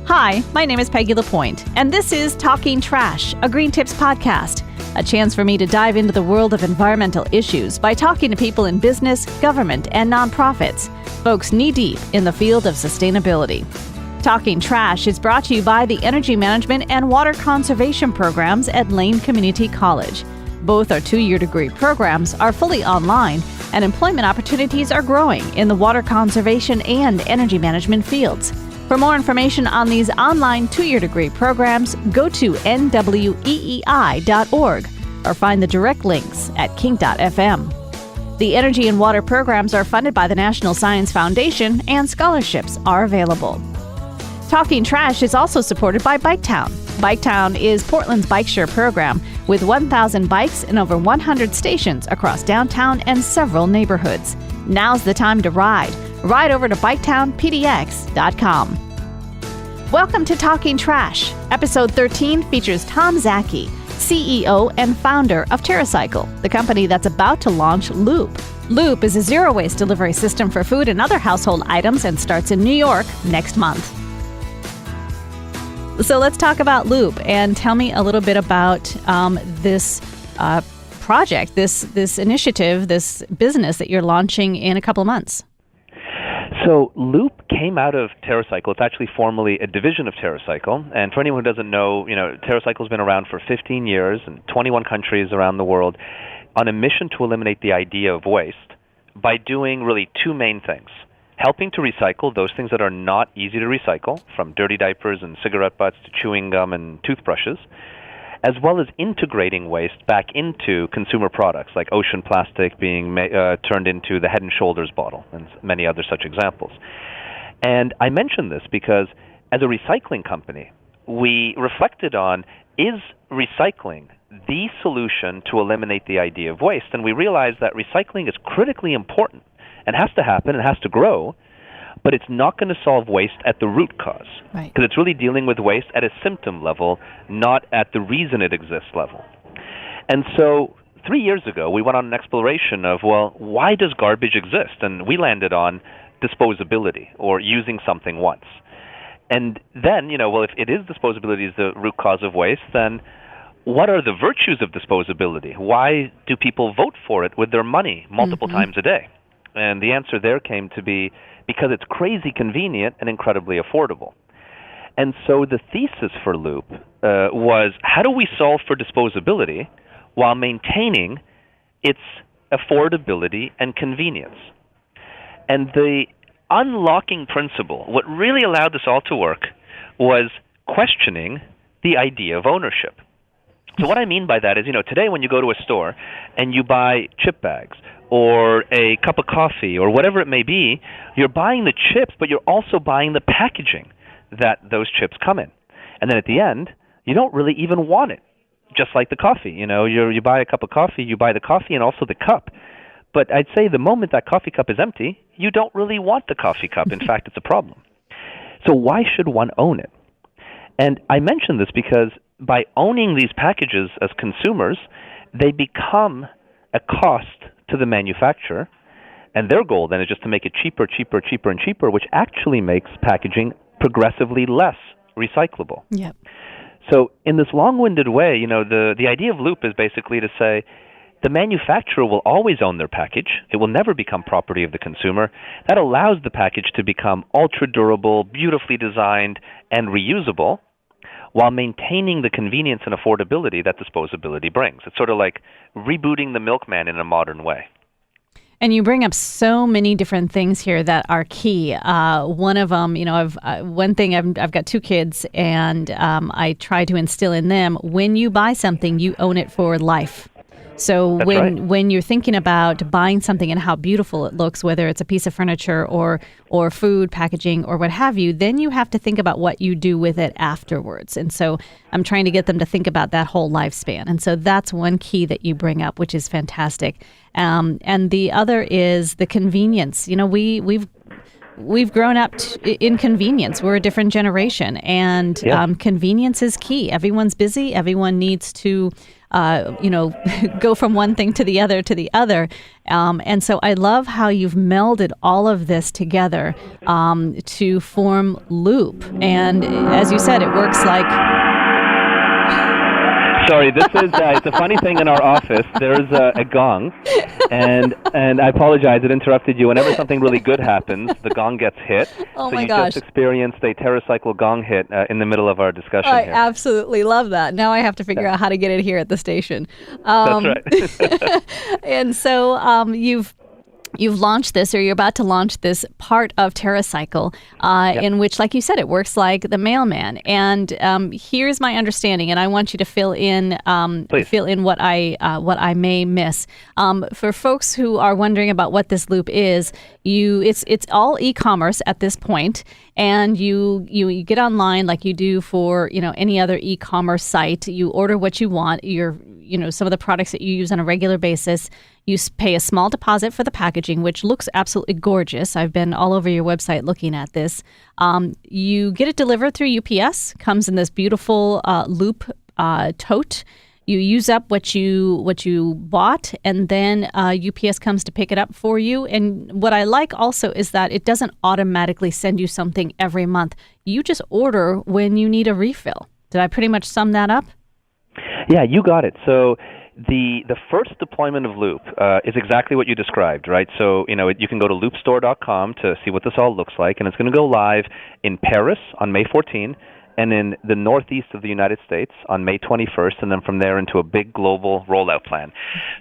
Hi, my name is Peggy LaPointe, and this is Talking Trash, a Green Tips podcast, a chance for me to dive into the world of environmental issues by talking to people in business, government, and nonprofits, folks knee-deep in the field of sustainability. Talking Trash is brought to you by the Energy Management and Water Conservation programs at Lane Community College. Both our 2-year degree programs are fully online, and employment opportunities are growing in the water conservation and energy management fields. For more information on these online 2-year degree programs, go to nweei.org or find the direct links at KINK.FM. The energy and water programs are funded by the National Science Foundation, and scholarships are available. Talking Trash is also supported by Biketown. Biketown is Portland's bike share program with 1,000 bikes and over 100 stations across downtown and several neighborhoods. Now's the time to ride. Ride over to biketownpdx.com. Welcome to Talking Trash. Episode 13 features Tom Szaky, CEO and founder of TerraCycle, the company that's about to launch Loop. Loop is a zero-waste delivery system for food and other household items and starts in New York next month. So let's talk about Loop and tell me a little bit about this project, this initiative, this business that you're launching in a couple of months. So Loop came out of TerraCycle. It's actually formerly a division of TerraCycle. And for anyone who doesn't know, TerraCycle's been around for 15 years in 21 countries around the world on a mission to eliminate the idea of waste by doing really two main things. Helping to recycle those things that are not easy to recycle, from dirty diapers and cigarette butts to chewing gum and toothbrushes, as well as integrating waste back into consumer products, like ocean plastic being turned into the Head & Shoulders bottle, and many other such examples. And I mention this because, as a recycling company, we reflected on, is recycling the solution to eliminate the idea of waste? And we realized that recycling is critically important and has to happen and has to grow, but it's not going to solve waste at the root cause. Right. Because it's really dealing with waste at a symptom level, not at the reason it exists level. And so 3 years ago, we went on an exploration of, well, why does garbage exist? And we landed on disposability, or using something once. And then, if it is disposability is the root cause of waste, then what are the virtues of disposability? Why do people vote for it with their money multiple times a day? And the answer there came to be because it's crazy convenient and incredibly affordable. And so the thesis for Loop was, how do we solve for disposability while maintaining its affordability and convenience? And the unlocking principle, what really allowed this all to work, was questioning the idea of ownership. So what I mean by that is, today when you go to a store and you buy chip bags or a cup of coffee or whatever it may be, you're buying the chips, but you're also buying the packaging that those chips come in. And then at the end, you don't really even want it, just like the coffee. You buy a cup of coffee, you buy the coffee and also the cup. But I'd say the moment that coffee cup is empty, you don't really want the coffee cup. In fact, it's a problem. So why should one own it? And I mention this because by owning these packages as consumers, they become a cost to the manufacturer, and their goal then is just to make it cheaper, and cheaper, which actually makes packaging progressively less recyclable. Yep. So in this long-winded way, the idea of Loop is basically to say the manufacturer will always own their package. It will never become property of the consumer. That allows the package to become ultra-durable, beautifully designed, and reusable, while maintaining the convenience and affordability that disposability brings. It's sort of like rebooting the milkman in a modern way. And you bring up so many different things here that are key. One of them, I've got 2 kids, and I try to instill in them, when you buy something, you own it for life. So when you're thinking about buying something and how beautiful it looks, whether it's a piece of furniture or food packaging or what have you, then you have to think about what you do with it afterwards. And so I'm trying to get them to think about that whole lifespan. And so that's one key that you bring up, which is fantastic. And the other is the convenience. We've grown up in convenience. We're a different generation, and convenience is key. Everyone's busy. Everyone needs to go from one thing to the other and so I love how you've melded all of this together to form Loop. And as you said, it works like... Sorry, this is it's a funny thing in our office. There's a gong, and I apologize, it interrupted you. Whenever something really good happens, the gong gets hit. Oh so my you gosh. just experienced a TerraCycle gong hit in the middle of our discussion I here. absolutely love that. Now I have to figure out how to get it here at the station. That's right. And so You've launched this, or you're about to launch this part of TerraCycle, in which, like you said, it works like the mailman. And here's my understanding, and I want you to fill in what I may miss. For folks who are wondering about what this Loop is, it's all e-commerce at this point, and you get online like you do for any other e-commerce site. You order what you want. Some of the products that you use on a regular basis. You pay a small deposit for the packaging, which looks absolutely gorgeous. I've been all over your website looking at this. You get it delivered through UPS. Comes in this beautiful Loop tote. You use up what you bought, and then UPS comes to pick it up for you. And what I like also is that it doesn't automatically send you something every month. You just order when you need a refill. Did I pretty much sum that up? Yeah, you got it. So the first deployment of Loop is exactly what you described, right? So you can go to loopstore.com to see what this all looks like, and it's going to go live in Paris on May 14, and in the northeast of the United States on May 21st, and then from there into a big global rollout plan.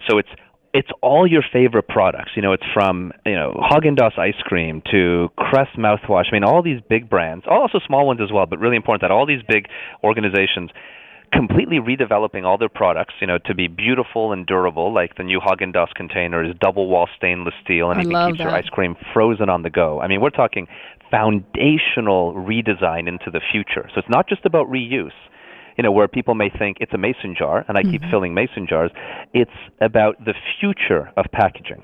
So it's all your favorite products. It's from Haagen-Dazs ice cream to Crest mouthwash. I mean, all these big brands, also small ones as well, but really important that all these big organizations completely redeveloping all their products, to be beautiful and durable, like the new Haagen-Dazs container is double wall stainless steel, and even keeps your ice cream frozen on the go. I mean, we're talking foundational redesign into the future. So it's not just about reuse, where people may think it's a mason jar, and I keep filling mason jars. It's about the future of packaging.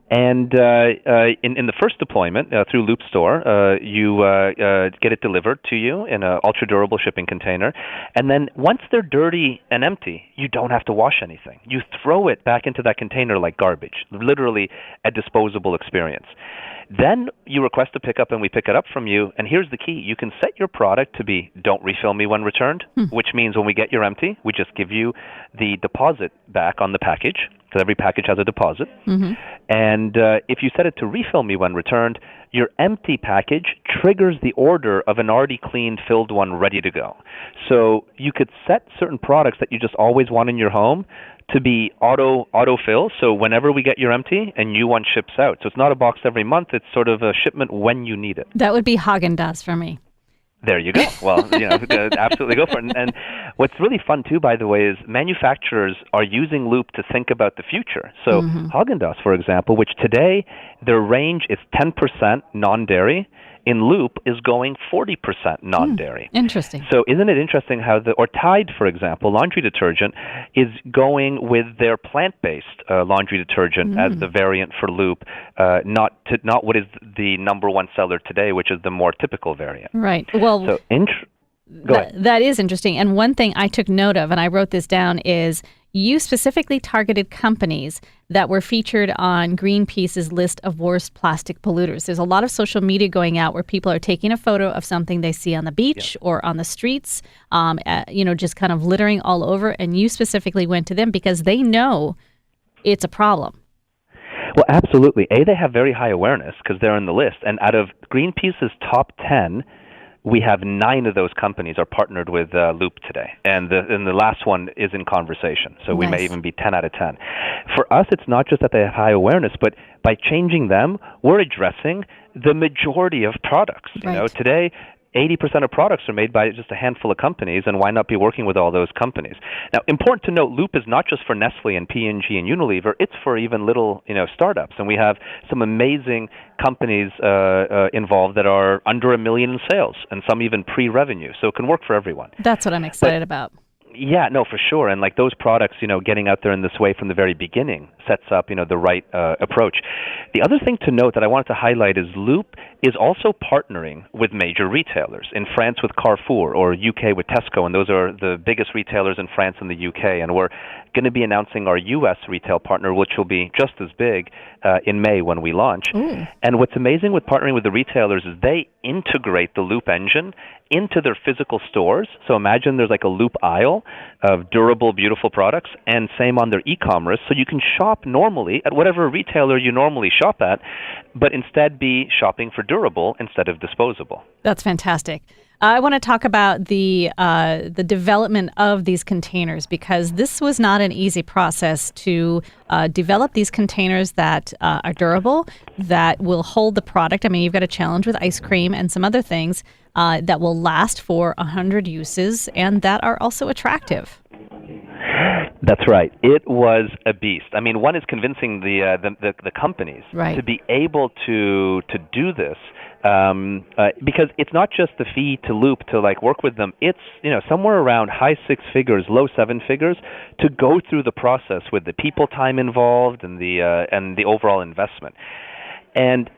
And in the first deployment through Loop Store, you get it delivered to you in an ultra-durable shipping container. And then once they're dirty and empty, you don't have to wash anything. You throw it back into that container like garbage, literally a disposable experience. Then you request a pickup, and we pick it up from you. And here's the key. You can set your product to be don't refill me when returned, which means when we get your empty, we just give you the deposit back on the package, because every package has a deposit. And if you set it to refill me when returned, your empty package triggers the order of an already cleaned, filled one ready to go. So you could set certain products that you just always want in your home to be auto-fill, so whenever we get your empty, a new one ships out. So it's not a box every month, it's sort of a shipment when you need it. That would be Haagen-Dazs for me. There you go. Well, absolutely go for it. And what's really fun, too, by the way, is manufacturers are using Loop to think about the future. So Haagen-Dazs, for example, which today their range is 10% non-dairy, in Loop is going 40% non-dairy. Interesting. So isn't it interesting how or Tide, for example, laundry detergent, is going with their plant-based laundry detergent as the variant for Loop, not what is the number one seller today, which is the more typical variant. Right. Well, so that is interesting. And one thing I took note of, and I wrote this down, is you specifically targeted companies that were featured on Greenpeace's list of worst plastic polluters. There's a lot of social media going out where people are taking a photo of something they see on the beach or on the streets, just kind of littering all over. And you specifically went to them because they know it's a problem. Well, absolutely. They have very high awareness because they're on the list. And out of Greenpeace's top 10, we have 9 of those companies are partnered with Loop today, and the last one is in conversation. So we may even be 10 out of 10. For us, it's not just that they have high awareness, but by changing them, we're addressing the majority of products. Today, 80% of products are made by just a handful of companies, and why not be working with all those companies? Now, important to note, Loop is not just for Nestle and P&G and Unilever. It's for even little, startups, and we have some amazing companies involved that are under $1 million in sales, and some even pre-revenue. So it can work for everyone. That's what I'm excited about. Yeah, no, for sure. And like those products, getting out there in this way from the very beginning sets up, the right approach. The other thing to note that I wanted to highlight is Loop is also partnering with major retailers. In France with Carrefour, or UK with Tesco, and those are the biggest retailers in France and the UK. And we're going to be announcing our US retail partner, which will be just as big in May when we launch. Ooh. And what's amazing with partnering with the retailers is they integrate the Loop engine into their physical stores. So imagine there's like a Loop aisle of durable, beautiful products, and same on their e-commerce. So you can shop normally at whatever retailer you normally shop at, but instead be shopping for durable instead of disposable. That's fantastic. I want to talk about the development of these containers, because this was not an easy process to develop these containers that are durable, that will hold the product. I mean, you've got a challenge with ice cream and some other things that will last for 100 uses and that are also attractive. That's right. It was a beast. I mean, one is convincing the companies Right. to be able to do this. Because it's not just the fee to Loop to like work with them. It's somewhere around high six figures, low seven figures to go through the process with the people time involved and the overall investment. And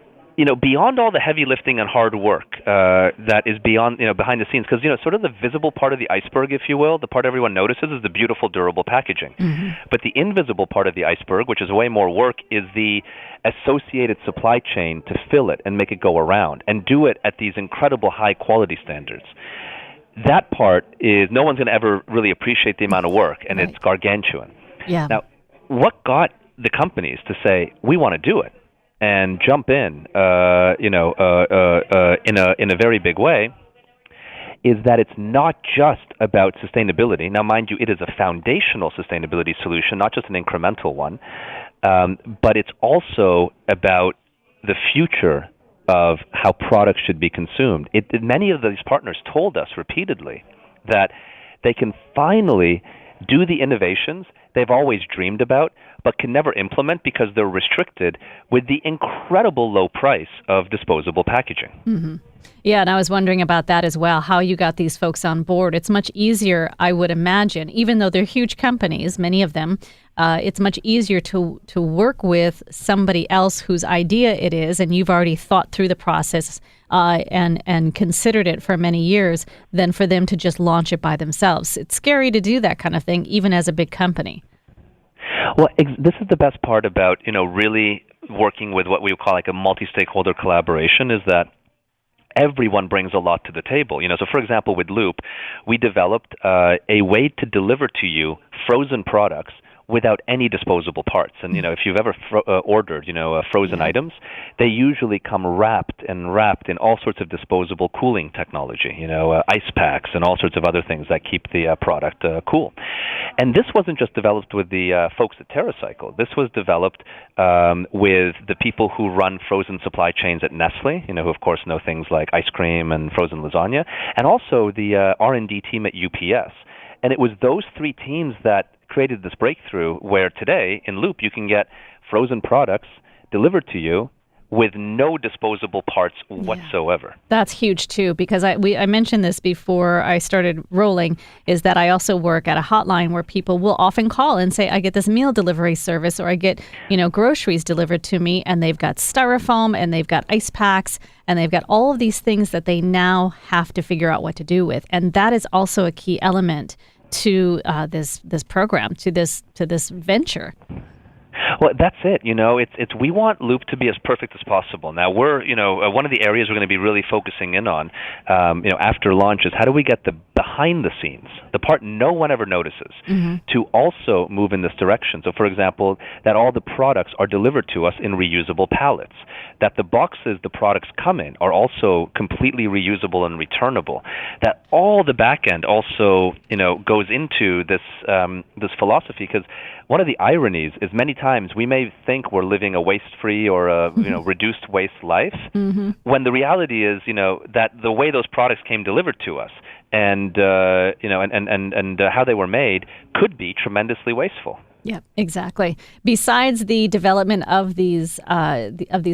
beyond all the heavy lifting and hard work that is beyond behind the scenes, because sort of the visible part of the iceberg, if you will, the part everyone notices is the beautiful durable packaging. Mm-hmm. But the invisible part of the iceberg, which is way more work, is the associated supply chain to fill it and make it go around and do it at these incredible high quality standards. That part is no one's going to ever really appreciate the amount of work, and Right. it's gargantuan. Yeah. Now, what got the companies to say we want to do it and jump in, in a very big way, is that it's not just about sustainability. Now, mind you, it is a foundational sustainability solution, not just an incremental one, but it's also about the future of how products should be consumed. Many of these partners told us repeatedly that they can finally do the innovations they've always dreamed about, but can never implement because they're restricted with the incredible low price of disposable packaging. Mm-hmm. Yeah, and I was wondering about that as well, how you got these folks on board. It's much easier, I would imagine, even though they're huge companies, many of them, it's much easier to work with somebody else whose idea it is, and you've already thought through the process and considered it for many years, than for them to just launch it by themselves. It's scary to do that kind of thing, even as a big company. Well, this is the best part about really working with what we would call like a multi-stakeholder collaboration, is that everyone brings a lot to the table. So for example, with Loop, we developed a way to deliver to you frozen products without any disposable parts. And, if you've ever ordered, frozen items, they usually come wrapped in all sorts of disposable cooling technology, ice packs and all sorts of other things that keep the product cool. And this wasn't just developed with the folks at TerraCycle. This was developed with the people who run frozen supply chains at Nestle, who of course know things like ice cream and frozen lasagna, and also the R&D team at UPS. And it was those three teams that created this breakthrough where today in Loop you can get frozen products delivered to you with no disposable parts whatsoever. That's huge too, because I mentioned this before I started rolling, is that I also work at a hotline where people will often call and say, I get this meal delivery service, or I get, groceries delivered to me, and they've got styrofoam and they've got ice packs and they've got all of these things that they now have to figure out what to do with. And that is also a key element to this program, to this venture. Well, that's it. It's we want Loop to be as perfect as possible. Now we're, one of the areas we're going to be really focusing in on, after launch is how do we get the behind the scenes, the part no one ever notices, to also move in this direction. So, for example, that all the products are delivered to us in reusable pallets, that the boxes the products come in are also completely reusable and returnable, that all the back end also, goes into this philosophy, because one of the ironies is many times we may think we're living a waste-free or a reduced waste life, when the reality is that the way those products came delivered to us and how they were made could be tremendously wasteful. Yeah, exactly. Besides the development of these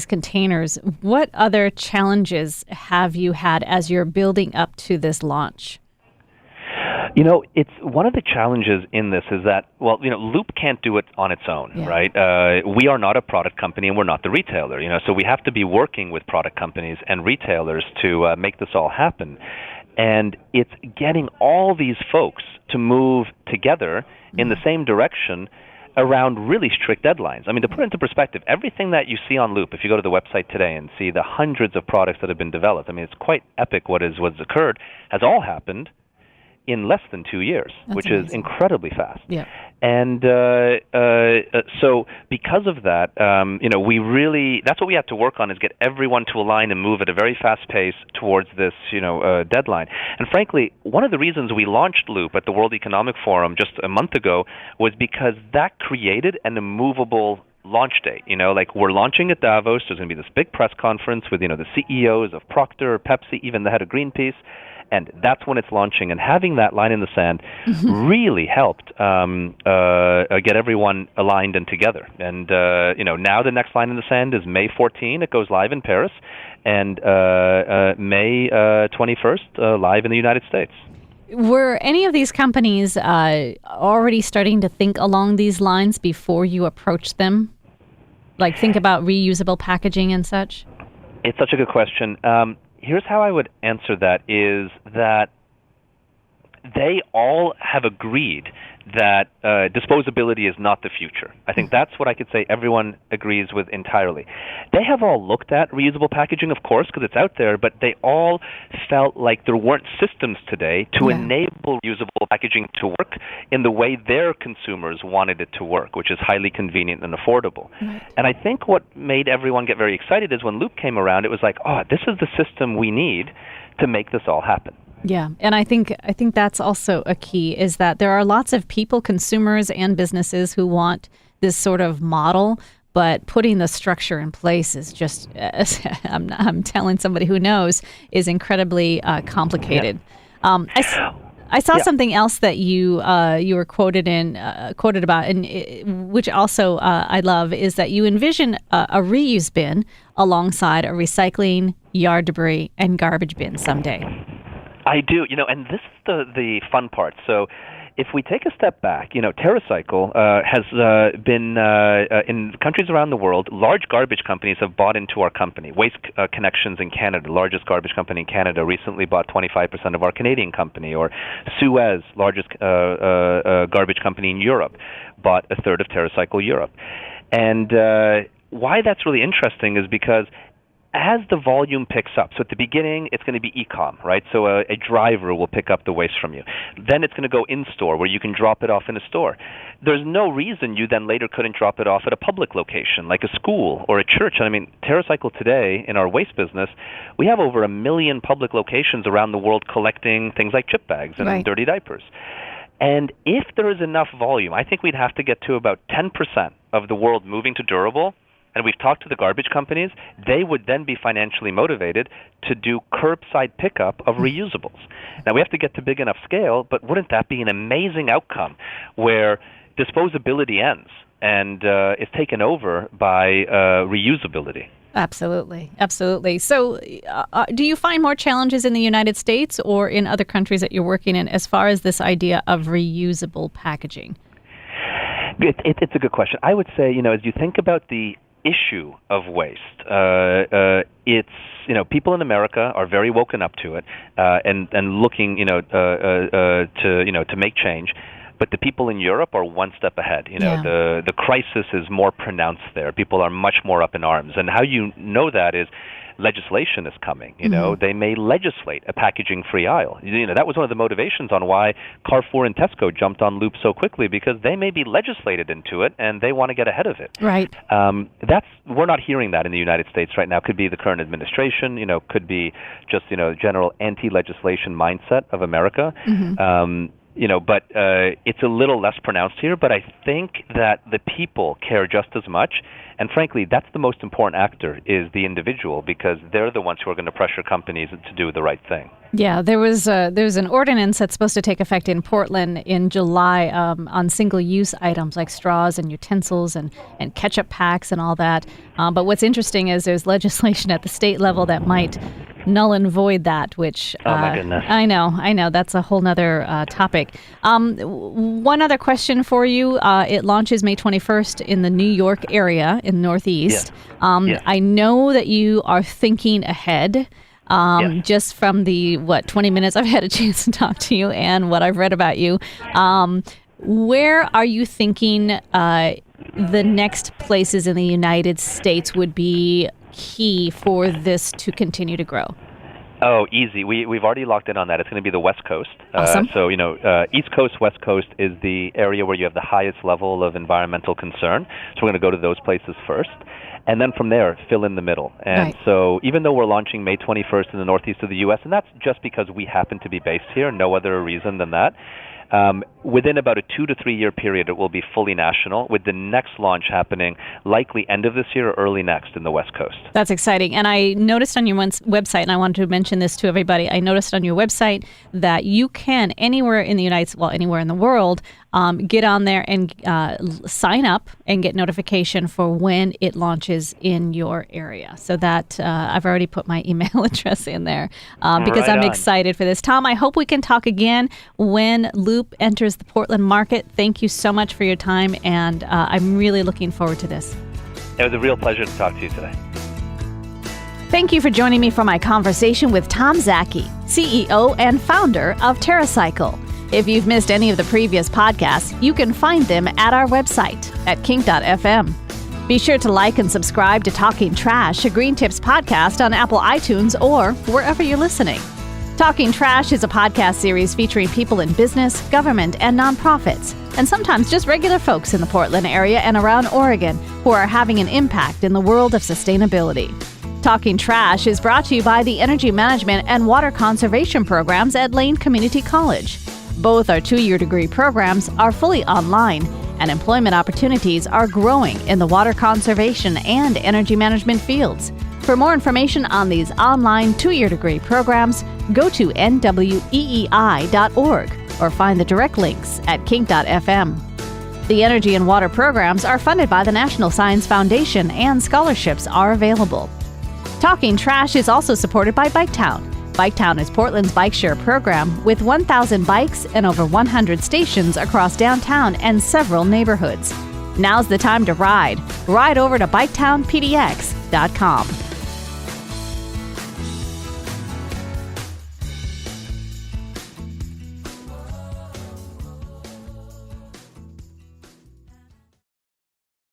containers, what other challenges have you had as you're building up to this launch? It's one of the challenges in this is that, Loop can't do it on its own, right? We are not a product company and we're not the retailer, so we have to be working with product companies and retailers to make this all happen. And it's getting all these folks to move together in the same direction around really strict deadlines. I mean, to put it into perspective, everything that you see on Loop, if you go to the website today and see the hundreds of products that have been developed, I mean, it's quite epic what's occurred, has all happened in less than 2 years, which is incredibly fast. Yeah. And so because of that, we really, that's what we have to work on, is get everyone to align and move at a very fast pace towards this, deadline. And frankly, one of the reasons we launched Loop at the World Economic Forum just a month ago was because that created an immovable launch date. Like, we're launching at Davos. There's going to be this big press conference with, the CEOs of Procter, Pepsi, even the head of Greenpeace. And that's when it's launching. And having that line in the sand really helped get everyone aligned and together. And, now the next line in the sand is May 14. It goes live in Paris. And May 21st, live in the United States. Were any of these companies already starting to think along these lines before you approached them? Like, think about reusable packaging and such? It's such a good question. Here's how I would answer that, is that they all have agreed that disposability is not the future. I think that's what I could say everyone agrees with entirely. They have all looked at reusable packaging, of course, because it's out there, but they all felt like there weren't systems today to enable reusable packaging to work in the way their consumers wanted it to work, which is highly convenient and affordable. Right. And I think what made everyone get very excited is when Loop came around, it was like, this is the system we need to make this all happen. Yeah, and I think that's also a key, is that there are lots of people, consumers and businesses, who want this sort of model, but putting the structure in place is just, I'm telling somebody who knows, is incredibly complicated. Yeah. I saw something else that you were quoted about, and which also I love, is that you envision a reuse bin alongside a recycling, yard debris, and garbage bin someday. I do, and this is the fun part. So if we take a step back, TerraCycle has been in countries around the world. Large garbage companies have bought into our company. Waste Connections in Canada, the largest garbage company in Canada, recently bought 25% of our Canadian company. Or Suez, largest garbage company in Europe, bought a third of TerraCycle Europe. And why that's really interesting is because as the volume picks up, so at the beginning, it's going to be e-com, right? So a driver will pick up the waste from you. Then it's going to go in-store, where you can drop it off in a store. There's no reason you then later couldn't drop it off at a public location, like a school or a church. I mean, TerraCycle today, in our waste business, we have over 1 million public locations around the world collecting things like chip bags and dirty diapers. And if there is enough volume, I think we'd have to get to about 10% of the world moving to durable. And we've talked to the garbage companies. They would then be financially motivated to do curbside pickup of reusables. Now, we have to get to big enough scale, but wouldn't that be an amazing outcome where disposability ends and is taken over by reusability? Absolutely. Absolutely. So do you find more challenges in the United States or in other countries that you're working in as far as this idea of reusable packaging? It's a good question. I would say, as you think about the issue of waste, it's, people in America are very woken up to it and looking, to make change. But the people in Europe are one step ahead. The crisis is more pronounced there. People are much more up in arms. And how you know that is legislation is coming. They may legislate a packaging-free aisle. That was one of the motivations on why Carrefour and Tesco jumped on Loop so quickly, because they may be legislated into it and they want to get ahead of it. Right. We're not hearing that in the United States right now. Could be the current administration. Could be just general anti-legislation mindset of America. But it's a little less pronounced here. But I think that the people care just as much. And frankly, that's the most important actor, is the individual, because they're the ones who are going to pressure companies to do the right thing. Yeah, there's an ordinance that's supposed to take effect in Portland in July on single-use items like straws and utensils and ketchup packs and all that. But what's interesting is there's legislation at the state level that might null and void that, which oh my goodness. I know. That's a whole nother topic. One other question for you. It launches May 21st in the New York area in Northeast. Yes. I know that you are thinking ahead. Yes. Just from the 20 minutes I've had a chance to talk to you and what I've read about you. Where are you thinking the next places in the United States would be key for this to continue to grow? Oh, easy. We've already locked in on that. It's going to be the West Coast. Awesome. So, East Coast, West Coast is the area where you have the highest level of environmental concern. So we're going to go to those places first. And then from there, fill in the middle. And right. So even though we're launching May 21st in the northeast of the U.S., and that's just because we happen to be based here, no other reason than that, within about a 2 to 3 year period, it will be fully national, with the next launch happening likely end of this year or early next in the West Coast. That's exciting. And I noticed on your website, and I wanted to mention this to everybody, I noticed on your website that you can, anywhere in the anywhere in the world, get on there and sign up and get notification for when it launches in your area. So that I've already put my email address in there because right I'm on. excited for this. Tom, I hope we can talk again when Loop enters the Portland market. Thank you so much for your time, and I'm really looking forward to this. It was a real pleasure to talk to you today. Thank you for joining me for my conversation with Tom Szaky, CEO and founder of TerraCycle. If you've missed any of the previous podcasts, you can find them at our website at KINK.FM. Be sure to like and subscribe to Talking Trash, a Green Tips podcast on Apple iTunes or wherever you're listening. Talking Trash is a podcast series featuring people in business, government, and nonprofits, and sometimes just regular folks in the Portland area and around Oregon who are having an impact in the world of sustainability. Talking Trash is brought to you by the Energy Management and Water Conservation programs at Lane Community College. Both our 2-year degree programs are fully online, and employment opportunities are growing in the water conservation and energy management fields. For more information on these online 2-year degree programs, go to nweei.org or find the direct links at KINK.FM. The energy and water programs are funded by the National Science Foundation, and scholarships are available. Talking Trash is also supported by Biketown. Biketown is Portland's bike share program with 1,000 bikes and over 100 stations across downtown and several neighborhoods. Now's the time to ride. Ride over to biketownpdx.com.